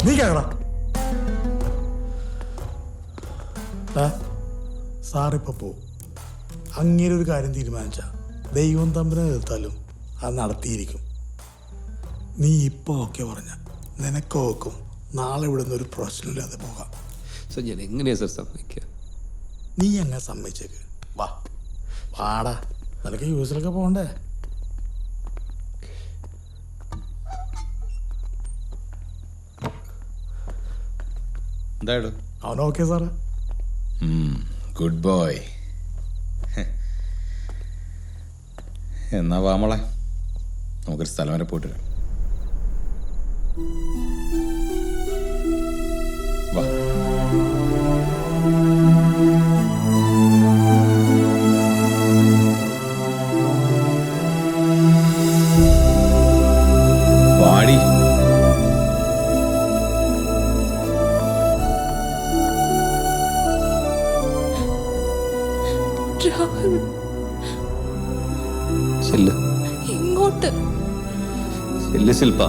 നീ കേക്കടാ. സാറിപ്പോ പോവും. അങ്ങനെ ഒരു കാര്യം തീരുമാനിച്ച ദൈവം തമ്മിനെ എതിർത്താലും അത് നടത്തിയിരിക്കും. നീ ഇപ്പോൾ ഓക്കെ പറഞ്ഞ നിനക്ക് ഓക്കും നാളെ ഇവിടുന്ന് ഒരു പ്രശ്നമില്ലാതെ പോകാം. സർ ഞാൻ എങ്ങനെയാ സർ സമ്മതിക്കുക? നീ അങ്ങനെ സമ്മതിച്ചേക്ക്. വാ വാടാ, നിനക്ക് യൂസിലൊക്കെ പോകണ്ടേ? എന്തായാലും അവൻ ഓക്കെ സാറേ. Good boy. എന്നാ വാമളെ, നമുക്കൊരു സ്ഥലം വരെ പോയിട്ട് വരാം. വാ. വാടി. ചെല്ല് ഇങ്ങോട്ട്. ചെല്ല് ശില്പ.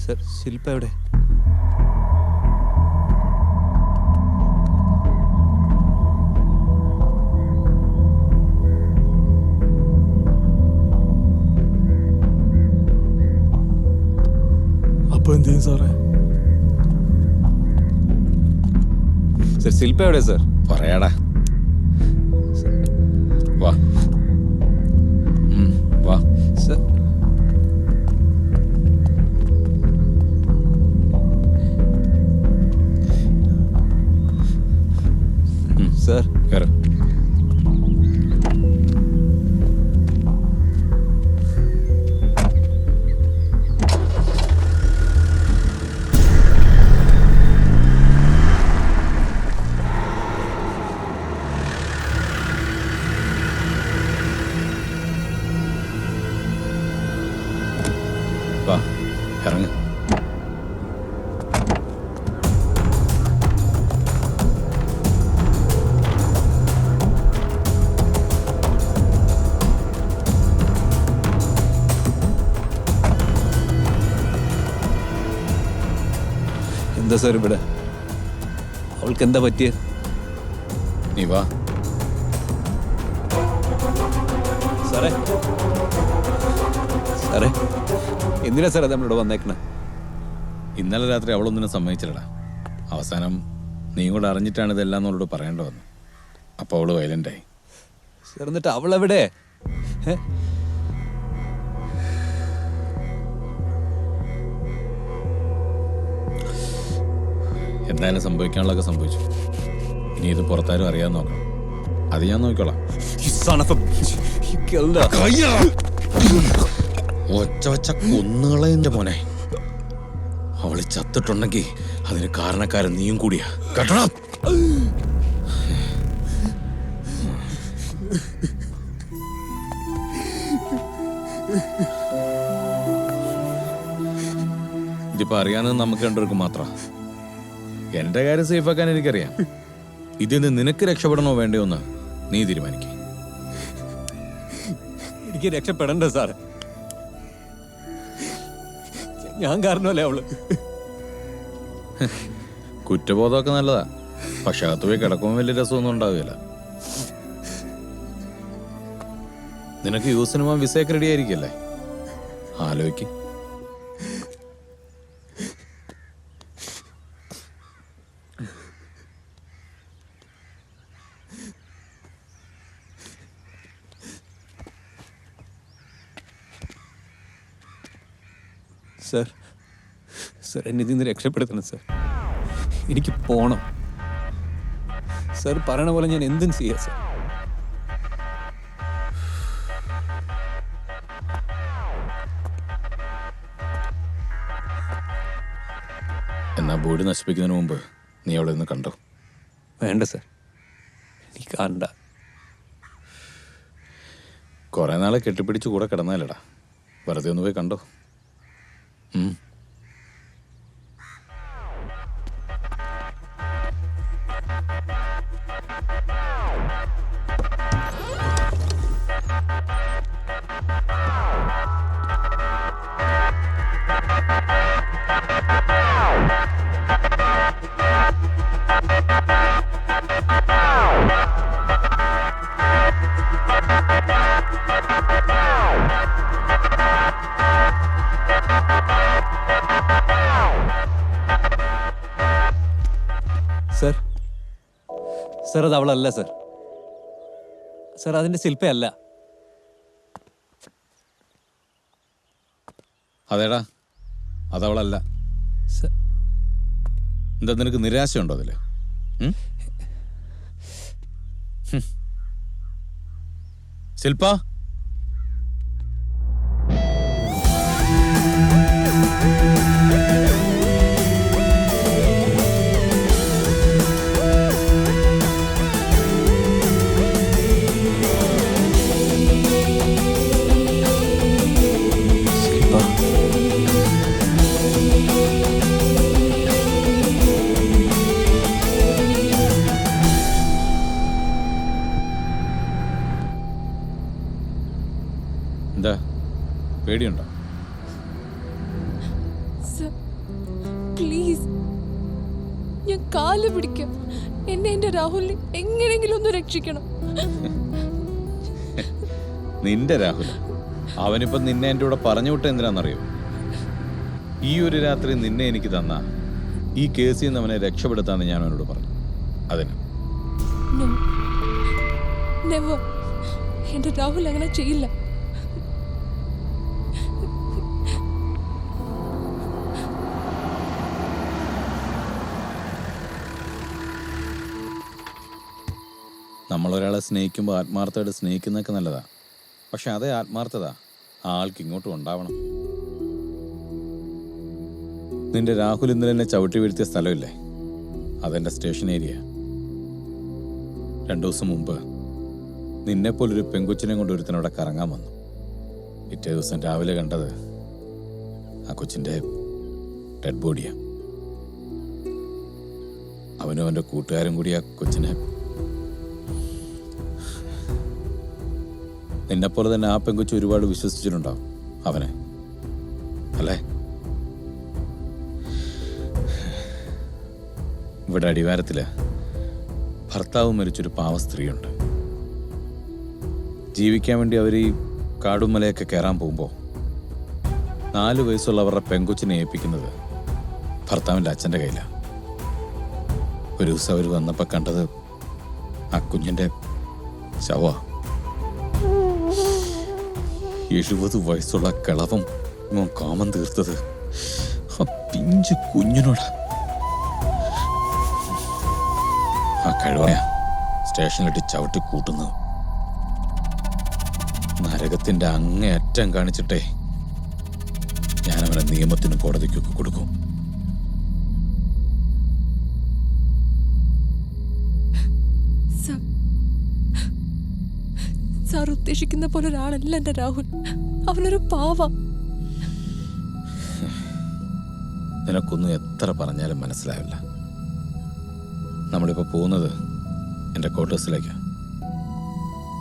സർ ശില്പ എവിടെ? അപ്പൊ എന്ത് ചെയ്യും സാറേ? സർ ശില്പ എവിടെ സർ? പറയാടാ. വാ വാ. സർ സർ കയറ്. വാ, ഇറങ്ങ്. എന്താ സാർ ഇവിടെ? അവൾക്ക് എന്താ പറ്റിയത്? നീ വാ. സാറേ സാറേ എന്തിനാ സാറേ നമ്മളിവിടെ വന്നേക്കണേ? ഇന്നലെ രാത്രി അവളൊന്നിനും സമ്മതിച്ചില്ലടാ. അവസാനം നീ കൂടെ അറിഞ്ഞിട്ടാണ് ഇതെല്ലാം എന്നോട് പറയേണ്ട വന്നു. അപ്പോൾ അവള് വയലൻ്റായി. സാർ എന്നിട്ട് അവളെവിടെ? എന്തായാലും സംഭവിക്കാനുള്ളതൊക്കെ സംഭവിച്ചു. ഇനി ഇത് പുറത്താരും അറിയാൻ നോക്കണം. അത് ഞാൻ നോക്കിക്കോളാം. ഒച്ച വച്ച കൊന്നുകളെന്റെ മോനെ. അവള് ചത്തിട്ടുണ്ടെങ്കിൽ അതിന് കാരണക്കാരൻ നീയും കൂടിയാ. കേട്ടോടാ. ഇതിപ്പോ അറിയാവുന്നത് നമുക്ക് രണ്ടുപേർക്ക് മാത്രം. എന്റെ കാര്യം സേഫാക്കാൻ എനിക്കറിയാം. ഇതിൽ നിന്ന് നിനക്ക് രക്ഷപ്പെടണോ വേണ്ടയോ എന്ന് നീ തീരുമാനിക്ക. എനിക്ക് രക്ഷപ്പെടണ്ട സാർ. ഞാൻ കാരണമല്ലേ അവള്. കുറ്റബോധമൊക്കെ നല്ലതാ. പക്ഷെ അകത്ത് പോയി കിടക്കുമ്പോൾ വലിയ രസമൊന്നും ഉണ്ടാവില്ല. നിനക്ക് യൂസിന് പോകാൻ വിസയൊക്കെ റെഡി ആയിരിക്കല്ലേ? ആലോചിക്ക്. സർ സർ എന്നെ ഇതിൽ നിന്ന് രക്ഷപ്പെടുത്തണം സർ. എനിക്ക് പോണം സർ. പറയണ പോലെ ഞാൻ എന്തും ചെയ്യാം സർ. എന്നാ ബോഡി നശിപ്പിക്കുന്നതിന് മുമ്പ് നീ അവിടെ നിന്ന് കണ്ടോ? വേണ്ട സർ, എനിക്ക് കാണണ്ട. കുറേ നാളെ കെട്ടിപ്പിടിച്ച് കൂടെ കിടന്നാലടാ, വെറുതെ ഒന്ന് പോയി കണ്ടോ. സർ സർ അത് അവളല്ല സർ. സർ അതിൻ്റെ ശില്പയല്ല. അതേടാ, അതവളല്ല. സർ എന്താ നിനക്ക് നിരാശയുണ്ടോ അതില്? ശില്പ, എന്താ പേടിയുണ്ടോ? പ്ലീസ്, ഞാൻ കാല് പിടിക്കാം. എന്നെ എന്റെ രാഹുലിനെ എങ്ങനെയെങ്കിലും ഒന്ന് രക്ഷിക്കണം. നിന്റെ രാഹുൽ, അവനിപ്പം നിന്നെ എൻ്റെ കൂടെ പറഞ്ഞു വിട്ട എന്തിനാണെന്നറിയോ? ഈ ഒരു രാത്രി നിന്നെ എനിക്ക് തന്ന ഈ കേസിൽ നിന്ന് അവനെ രക്ഷപ്പെടുത്താന്ന് ഞാൻ അവനോട് പറഞ്ഞു. അതിന് No. Never. എന്റെ രാഹുൽ അങ്ങനെ ചെയ്യില്ല. നമ്മളൊരാളെ സ്നേഹിക്കുമ്പോൾ ആത്മാർത്ഥമായിട്ട് സ്നേഹിക്കുന്നതൊക്കെ നല്ലതാ. പക്ഷെ അതേ ആത്മാർത്ഥത ആ ആൾക്ക് ഇങ്ങോട്ടും ഉണ്ടാവണം. നിന്റെ രാഹുൽ ഇന്നലെ എന്നെ ചവിട്ടി വീഴ്ത്തിയ സ്ഥലമില്ലേ, അതെൻ്റെ സ്റ്റേഷൻ ഏരിയ. 2 ദിവസം മുമ്പ് നിന്നെപ്പോലൊരു പെങ്കൊച്ചിനെ കൊണ്ട് ഒരുത്തനവിടെ കറങ്ങാൻ വന്നു. പിറ്റേ ദിവസം രാവിലെ കണ്ടത് ആ കൊച്ചിൻ്റെ ഡെഡ് ബോഡിയാണ്. അവനും അവൻ്റെ കൂട്ടുകാരും കൂടി ആ കൊച്ചിനെ, നിന്നെപ്പോലെ തന്നെ ആ പെങ്കൊച്ച് ഒരുപാട് വിശ്വസിച്ചിട്ടുണ്ടാവും അവനെ, അല്ലേ? ഇവിടെ അടിവാരത്തില് ഭർത്താവ് മരിച്ചൊരു പാവ സ്ത്രീയുണ്ട്. ജീവിക്കാൻ വേണ്ടി അവർ ഈ കാടും മലയൊക്കെ കയറാൻ പോകുമ്പോൾ 4 വയസ്സുള്ള അവരുടെ പെങ്കൊച്ചിനെ ഏൽപ്പിക്കുന്നത് ഭർത്താവിൻ്റെ അച്ഛൻ്റെ കയ്യിലാണ്. ഒരു ദിവസം അവർ വന്നപ്പോൾ കണ്ടത് ആ കുഞ്ഞിൻ്റെ ശവ. 70 വയസ്സുള്ള കിളവം കാമം തീർത്തത് ആ പിഞ്ചു കുഞ്ഞിനോട്. ആ കഴിവയ സ്റ്റേഷനിലിട്ട് ചവിട്ടി കൂട്ടുന്നു. നരകത്തിന്റെ അങ്ങേയറ്റം കാണിച്ചിട്ടേ ഞാനവനെ നിയമത്തിനും കോടതിക്കൊക്കെ കൊടുക്കും. സാർ ഉദ്ദേശിക്കുന്ന പോലെ ഒരാളല്ല എന്റെ രാഹുൽ. അവനൊരു പാവ. നിനക്കൊന്നും എത്ര പറഞ്ഞാലും മനസ്സിലാവില്ല. നമ്മളിപ്പോൾ പോകുന്നത് എൻ്റെ ക്വാർട്ടേഴ്സിലേക്കാണ്.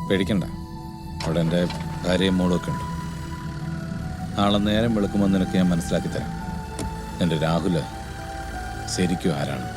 പേടിക്കണ്ട, അവിടെ എൻ്റെ ഭാര്യയും മോളും ഒക്കെ ഉണ്ട്. നാളെ നേരം വെളുക്കുമ്പോൾ നിനക്ക് ഞാൻ മനസ്സിലാക്കി തരാം എൻ്റെ രാഹുൽ ശരിക്കും ആരാണ്.